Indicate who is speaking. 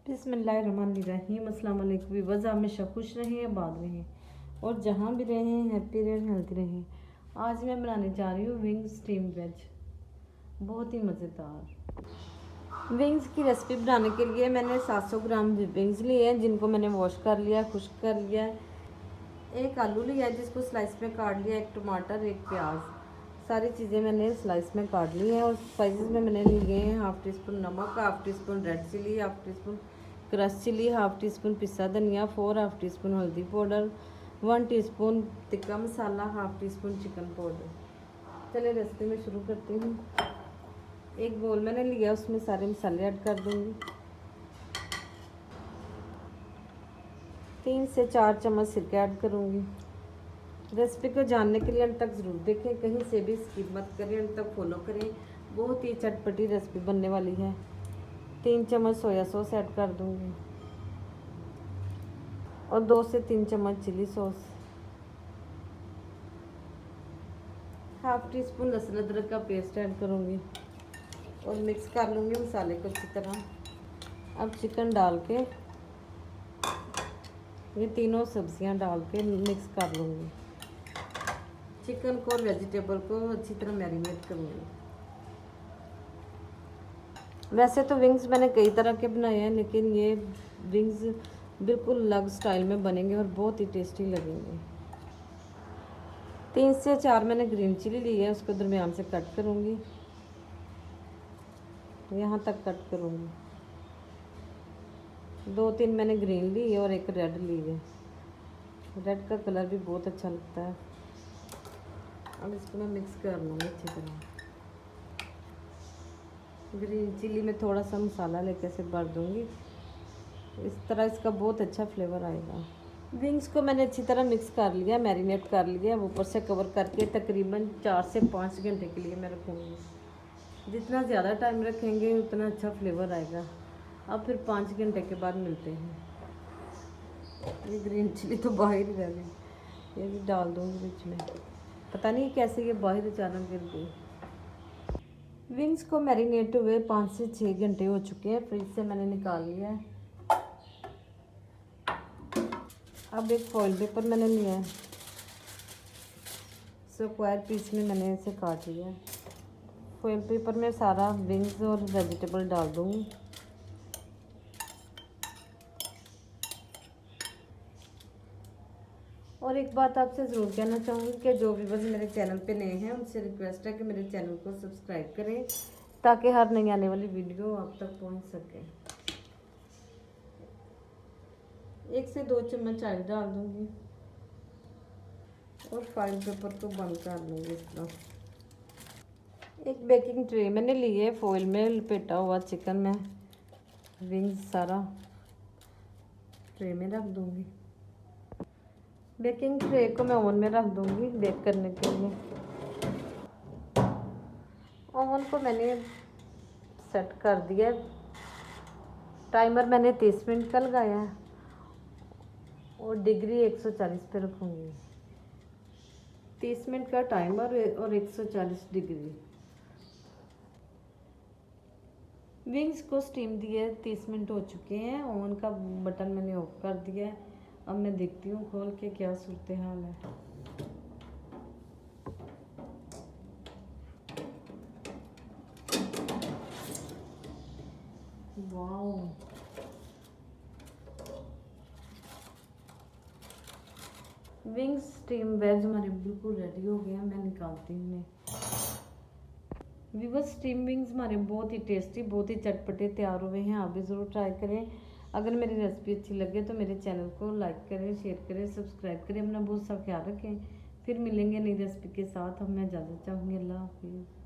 Speaker 1: बिस्मिल्लाहिर्रहमानिर्रहीम। अस्सलाम वालेकुम व्यूअर्स, हमेशा खुश रहें, आबाद रहें और जहाँ भी रहें हैप्पी रहें, हेल्थी रहें। आज मैं बनाने जा रही हूँ विंग्स स्टीम वेज, बहुत ही मज़ेदार। विंग्स की रेसिपी बनाने के लिए मैंने 700 ग्राम विंग्स लिए हैं, जिनको मैंने वॉश कर लिया, खुश्क कर लिया। एक आलू लिया है जिसको स्लाइस में काट लिया, एक टमाटर, एक प्याज, सारी चीज़ें मैंने स्लाइस में काट ली हैं। और स्पाइसेस में मैंने लिए हैं हाफ़ टी स्पून नमक, half teaspoon red chilli, half teaspoon crush chilli, half teaspoon पिसा धनिया, 4 हाफ़ टी स्पून हल्दी powder, 1 teaspoon tikka masala, half teaspoon chicken powder. चलिए रेसिपी में शुरू करती हूँ। एक बोल मैंने लिया, उसमें सारे मसाले ऐड कर दूँगी। 3 से 4 चम्मच सिरका ऐड करूँगी। रेसिपी को जानने के लिए अंत तक ज़रूर देखें, कहीं से भी स्किप मत करें, अंत तक फॉलो करें। बहुत ही चटपटी रेसिपी बनने वाली है। 3 चम्मच सोया सॉस ऐड कर दूँगी और 2 से 3 चम्मच chilli sauce, half teaspoon लहसुन अदरक का पेस्ट ऐड करूँगी और मिक्स कर लूँगी मसाले को अच्छी तरह। अब चिकन डाल के, ये तीनों सब्जियां डाल के मिक्स कर लूँगी। चिकन को और वेजिटेबल को अच्छी तरह मैरिनेट करूँगी। वैसे तो विंग्स मैंने कई तरह के बनाए हैं, लेकिन ये विंग्स बिल्कुल अलग स्टाइल में बनेंगे और बहुत ही टेस्टी लगेंगे। 3 से 4 मैंने ग्रीन चिली ली है, उसको दरमियान से कट करूँगी, यहाँ तक कट करूँगी। 2-3 मैंने ग्रीन ली है और एक रेड ली है। रेड का कलर भी बहुत अच्छा लगता है। अब इसको मैं मिक्स कर लूँगी अच्छी तरह। ग्रीन चिली में थोड़ा सा मसाला लेके से भर दूँगी, इस तरह इसका बहुत अच्छा फ्लेवर आएगा। विंग्स को मैंने अच्छी तरह मिक्स कर लिया, मैरिनेट कर लिया। अब ऊपर से कवर करके तकरीबन 4 से 5 घंटे के लिए मैं रखूँगी। जितना ज़्यादा टाइम रखेंगे उतना अच्छा फ्लेवर आएगा। अब फिर 5 घंटे के बाद मिलते हैं। ये ग्रीन चिली तो बाहर ही रह गई, ये भी डाल दूँगी बीच में। पता नहीं कैसे ये बाहर अचानक गिर गई। विंग्स को मैरिनेट हुए 5 से 6 घंटे हो चुके हैं, फ्रिज से मैंने निकाल लिया है। अब एक फॉइल पेपर मैंने लिया है, स्क्वायर पीस में मैंने इसे काट लिया है। फॉइल पेपर में सारा विंग्स और वेजिटेबल डाल दूँगी। और एक बात आपसे ज़रूर कहना चाहूँगी कि जो व्यूअर्स मेरे चैनल पे नए हैं, उनसे रिक्वेस्ट है कि मेरे चैनल को सब्सक्राइब करें, ताकि हर नई आने वाली वीडियो आप तक पहुँच सके। 1 से 2 चम्मच ऑयल डाल दूँगी और फॉइल पेपर को बंद कर लूँगी इस तरह। एक बेकिंग ट्रे मैंने ली है, फॉइल में लपेटा हुआ चिकन में विंग्स सारा ट्रे में रख दूँगी। बेकिंग ट्रे को मैं ओवन में रख दूँगी बेक करने के लिए। ओवन को मैंने सेट कर दिया, टाइमर मैंने 30 मिनट का लगाया है और डिग्री 140 पे रखूँगी। 30 मिनट का टाइमर और 140 डिग्री। विंग्स को स्टीम दिए 30 मिनट हो चुके हैं। ओवन का बटन मैंने ऑफ कर दिया है। अब मैं देखती हूँ खोल के क्या सूरत हाल है। वाओ, विंग्स स्टीम वेज हमारे बिल्कुल रेडी हो गए हैं। मैं निकालती हूँ। व्यूअर्स, स्टीम विंग्स हमारे बहुत ही टेस्टी, बहुत ही चटपटे तैयार हुए हैं। आप भी ज़रूर ट्राई करें। अगर मेरी रेसिपी अच्छी लगे तो मेरे चैनल को लाइक करें, शेयर करें, सब्सक्राइब करें। अपना बहुत सा ख्याल रखें। फिर मिलेंगे नई रेसिपी के साथ। अब मैं इजाज़त चाहूँगी। अल्लाह हाफिज़।